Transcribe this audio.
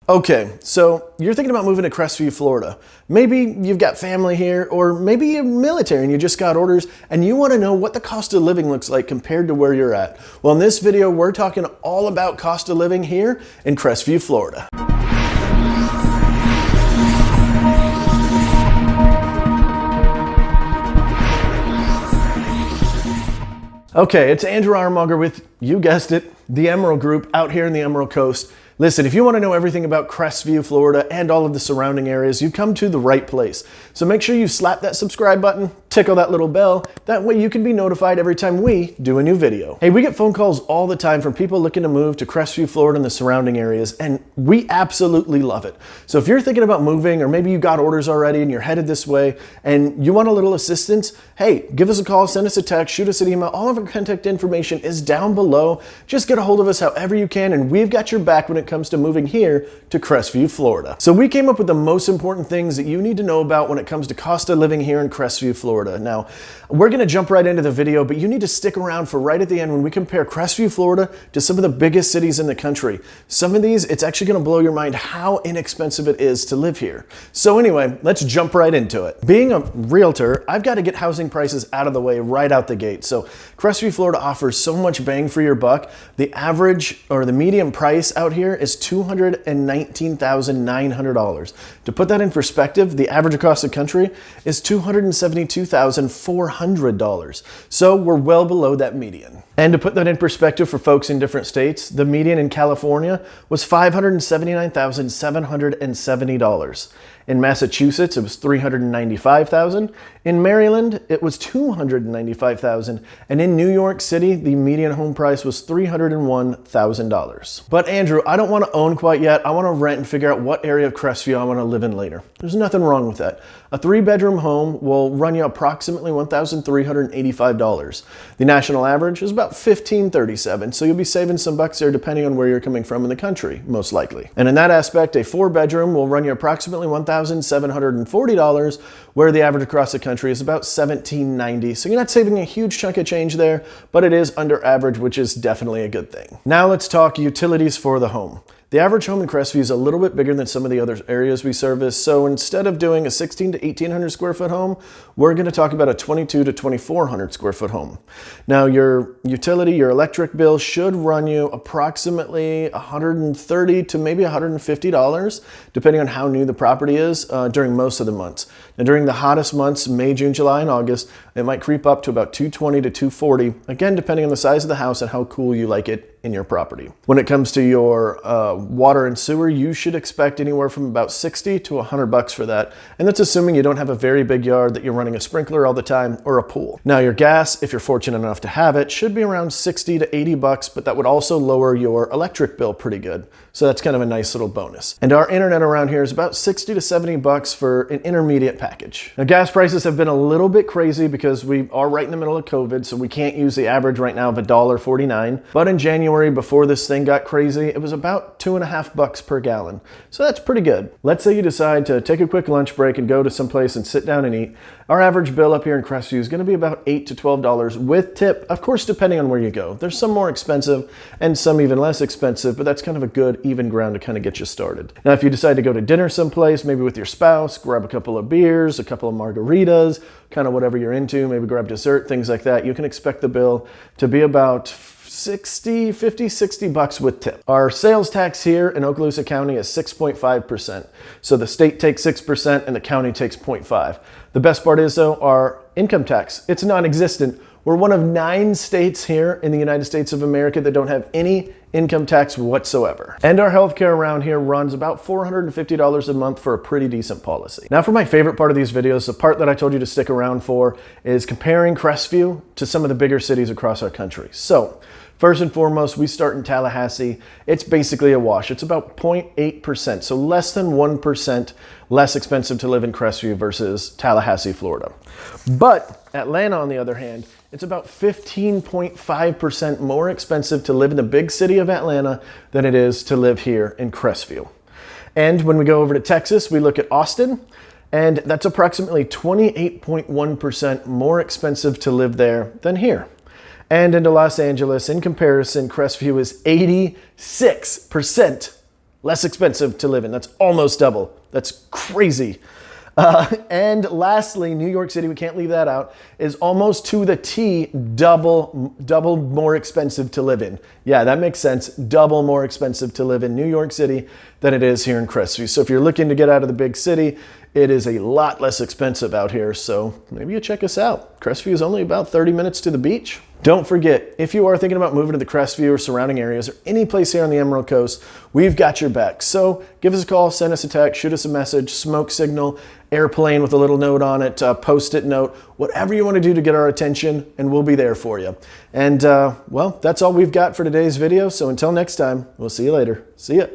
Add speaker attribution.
Speaker 1: Okay, so you're thinking about moving to Crestview, Florida. Maybe you've got family here, or maybe you're military and you just got orders and you want to know what the cost of living looks like compared to where you're at. Well, in this video, we're talking all about cost of living here in Crestview, Florida. Okay, it's Andrew Iremonger with, you guessed it, the Emerald Group out here in the Emerald Coast. Listen, if you want to know everything about Crestview, Florida, and all of the surrounding areas, you've come to the right place. So make sure you slap that subscribe button, tickle that little bell. That way you can be notified every time we do a new video. Hey, we get phone calls all the time from people looking to move to Crestview, Florida and the surrounding areas, and we absolutely love it. So if you're thinking about moving, or maybe you got orders already and you're headed this way, and you want a little assistance, hey, give us a call, send us a text, shoot us an email. All of our contact information is down below. Just get a hold of us however you can, and we've got your back when it comes to moving here to Crestview, Florida. So we came up with the most important things that you need to know about when it comes to cost of living here in Crestview, Florida. Now, we're gonna jump right into the video, but you need to stick around for right at the end when we compare Crestview, Florida to some of the biggest cities in the country. Some of these, it's actually gonna blow your mind how inexpensive it is to live here. So anyway, let's jump right into it. Being a realtor, I've got to get housing prices out of the way right out the gate. So Crestview, Florida offers so much bang for your buck. The average or the median price out here is $219,900. To put that in perspective, the average across the country is $272,400. So we're well below that median. And to put that in perspective for folks in different states, the median in California was $579,770. In Massachusetts, it was $395,000. In Maryland, it was $295,000. And in New York City, the median home price was $301,000. But Andrew, I don't want to own quite yet. I want to rent and figure out what area of Crestview I want to live in later. There's nothing wrong with that. A 3-bedroom home will run you approximately $1,385. The national average is about $1,537, so you'll be saving some bucks there depending on where you're coming from in the country, most likely. And in that aspect, a 4-bedroom will run you approximately $1,740, where the average across the country is about $1,790. So you're not saving a huge chunk of change there, but it is under average, which is definitely a good thing. Now let's talk utilities for the home. The average home in Crestview is a little bit bigger than some of the other areas we service, so instead of doing a 1,600 to 1,800 square foot home, we're going to talk about a 2,200 to 2,400 square foot home. Now your utility, your electric bill should run you approximately $130 to maybe $150, depending on how new the property is during most of the months. Now during the hottest months, May, June, July, and August, it might creep up to about $220 to $240, again depending on the size of the house and how cool you like it in your property. When it comes to your water and sewer, you should expect anywhere from about $60 to $100 for that. And that's assuming you don't have a very big yard that you're running a sprinkler all the time or a pool. Now your gas, if you're fortunate enough to have it, should be around $60 to $80, but that would also lower your electric bill pretty good. So that's kind of a nice little bonus. And our internet around here is about $60 to $70 for an intermediate package. Now gas prices have been a little bit crazy because we are right in the middle of COVID, so we can't use the average right now of $1.49. But in January, before this thing got crazy, it was about $2.50 per gallon. So that's pretty good. Let's say you decide to take a quick lunch break and go to some place and sit down and eat. Our average bill up here in Crestview is going to be about $8 to $12 with tip, of course, depending on where you go. There's some more expensive and some even less expensive, but that's kind of a good even ground to kind of get you started. Now, if you decide to go to dinner someplace, maybe with your spouse, grab a couple of beers, a couple of margaritas, kind of whatever you're into, maybe grab dessert, things like that, you can expect the bill to be about $60 with tip. Our sales tax here in Okaloosa County is 6.5%. So the state takes 6% and the county takes 0.5%. The best part is though, our income tax, it's non-existent. We're one of 9 states here in the United States of America that don't have any income tax whatsoever. And our healthcare around here runs about $450 a month for a pretty decent policy. Now for my favorite part of these videos, the part that I told you to stick around for is comparing Crestview to some of the bigger cities across our country. So first and foremost, we start in Tallahassee. It's basically a wash. It's about 0.8%, so less than 1% less expensive to live in Crestview versus Tallahassee, Florida. But Atlanta, on the other hand, it's about 15.5% more expensive to live in the big city of Atlanta than it is to live here in Crestview. And when we go over to Texas, we look at Austin, and that's approximately 28.1% more expensive to live there than here. And into Los Angeles, in comparison, Crestview is 86% less expensive to live in. That's almost double. That's crazy. And lastly, New York City, we can't leave that out, is almost to the T double more expensive to live in. Yeah, that makes sense. Double more expensive to live in New York City than it is here in Crestview. So if you're looking to get out of the big city, it is a lot less expensive out here. So maybe you check us out. Crestview is only about 30 minutes to the beach. Don't forget, if you are thinking about moving to the Crestview or surrounding areas or any place here on the Emerald Coast, we've got your back. So give us a call, send us a text, shoot us a message, smoke signal, airplane with a little note on it, post-it note, whatever you want to do to get our attention, and we'll be there for you. And well, that's all we've got for today's video. So until next time, we'll see you later. See ya.